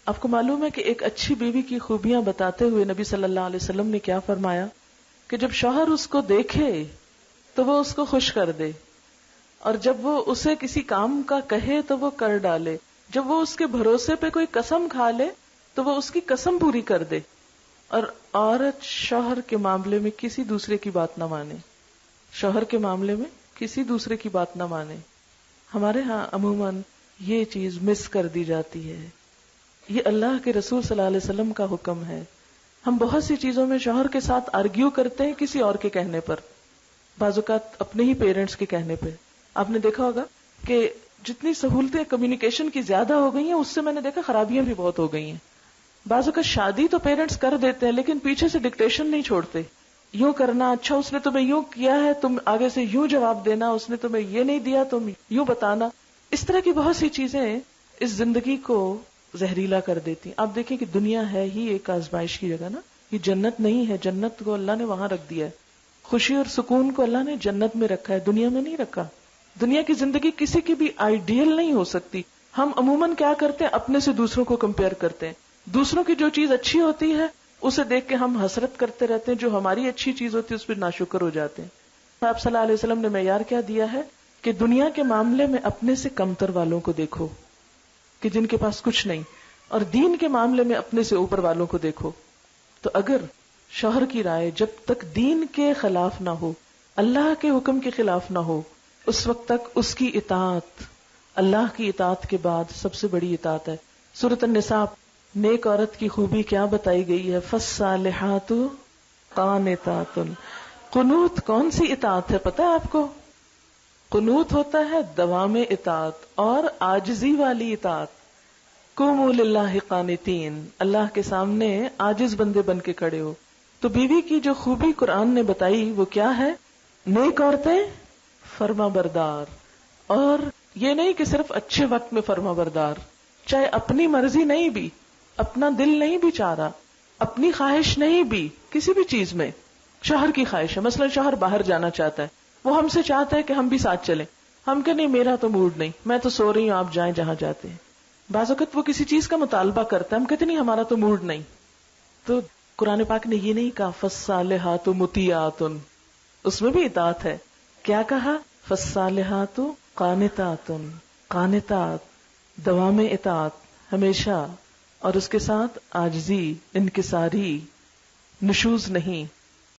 آپ کو معلوم ہے کہ ایک اچھی بیوی کی خوبیاں بتاتے ہوئے نبی صلی اللہ علیہ وسلم نے کیا فرمایا کہ جب شوہر اس کو دیکھے تو وہ اس کو خوش کر دے، اور جب وہ اسے کسی کام کا کہے تو وہ کر ڈالے، جب وہ اس کے بھروسے پہ کوئی قسم کھا لے تو وہ اس کی قسم پوری کر دے، اور عورت شوہر کے معاملے میں کسی دوسرے کی بات نہ مانے، شوہر کے معاملے میں کسی دوسرے کی بات نہ مانے۔ ہمارے ہاں عموماً یہ چیز مس کر دی جاتی ہے، یہ اللہ کے رسول صلی اللہ علیہ وسلم کا حکم ہے۔ ہم بہت سی چیزوں میں شوہر کے ساتھ آرگیو کرتے ہیں کسی اور کے کہنے پر، بعض اوقات اپنے ہی پیرنٹس کے کہنے پہ۔ آپ نے دیکھا ہوگا کہ جتنی سہولتیں کمیونیکیشن کی زیادہ ہو گئی ہیں، اس سے میں نے دیکھا خرابیاں بھی بہت ہو گئی ہیں۔ بعض اوقات شادی تو پیرنٹس کر دیتے ہیں لیکن پیچھے سے ڈکٹیشن نہیں چھوڑتے، یوں کرنا، اچھا اس نے تمہیں یوں کیا ہے تم آگے سے یوں جواب دینا، اس نے تمہیں یہ نہیں دیا تم یوں بتانا۔ اس طرح کی بہت سی چیزیں اس زندگی کو زہریلا کر دیتی۔ آپ دیکھیں کہ دنیا ہے ہی ایک آزمائش کی جگہ نا، یہ جنت نہیں ہے، جنت کو اللہ نے وہاں رکھ دیا ہے، خوشی اور سکون کو اللہ نے جنت میں رکھا ہے، دنیا میں نہیں رکھا۔ دنیا کی زندگی کسی کی بھی آئیڈیل نہیں ہو سکتی۔ ہم عموماً کیا کرتے ہیں، اپنے سے دوسروں کو کمپیئر کرتے ہیں، دوسروں کی جو چیز اچھی ہوتی ہے اسے دیکھ کے ہم حسرت کرتے رہتے ہیں، جو ہماری اچھی چیز ہوتی ہے اس پہ ناشکر ہو جاتے ہیں۔ آپ صلی اللہ علیہ وسلم نے معیار کیا دیا ہے کہ دنیا کے معاملے میں اپنے سے کمتر والوں کو دیکھو، کہ جن کے پاس کچھ نہیں، اور دین کے معاملے میں اپنے سے اوپر والوں کو دیکھو۔ تو اگر شوہر کی رائے جب تک دین کے خلاف نہ ہو، اللہ کے حکم کے خلاف نہ ہو، اس وقت تک اس کی اطاعت اللہ کی اطاعت کے بعد سب سے بڑی اطاعت ہے۔ سورۃ النساء نیک عورت کی خوبی کیا بتائی گئی ہے؟ فالصالحات قانتات۔ قنوت کون سی اطاعت ہے پتہ ہے آپ کو؟ قنوت ہوتا ہے دوام اطاعت اور عاجزی والی اطاعت۔ قوموا للہ قانتین، اللہ کے سامنے عاجز بندے بن کے کھڑے ہو۔ تو بیوی کی جو خوبی قرآن نے بتائی وہ کیا ہے؟ نیک عورتیں فرما بردار، اور یہ نہیں کہ صرف اچھے وقت میں فرما بردار، چاہے اپنی مرضی نہیں بھی، اپنا دل نہیں بھی چاہ رہا، اپنی خواہش نہیں بھی، کسی بھی چیز میں شوہر کی خواہش ہے، مثلا شوہر باہر جانا چاہتا ہے، وہ ہم سے چاہتا ہے کہ ہم بھی ساتھ چلیں، ہم کہ نہیں میرا تو موڈ نہیں، میں تو سو رہی ہوں، آپ جائیں جہاں جاتے ہیں۔ بعض اوقات وہ کسی چیز کا مطالبہ کرتا ہے، ہم کہتے نہیں ہمارا تو موڈ نہیں۔ تو قرآن پاک نے یہ نہیں کہا فالصالحات مطیعات، اس میں بھی اطاعت ہے۔ کیا کہا؟ فالصالحات قانتات، قانتات دوام اطاعت ہمیشہ، اور اس کے ساتھ عاجزی، انکساری، نشوز نہیں۔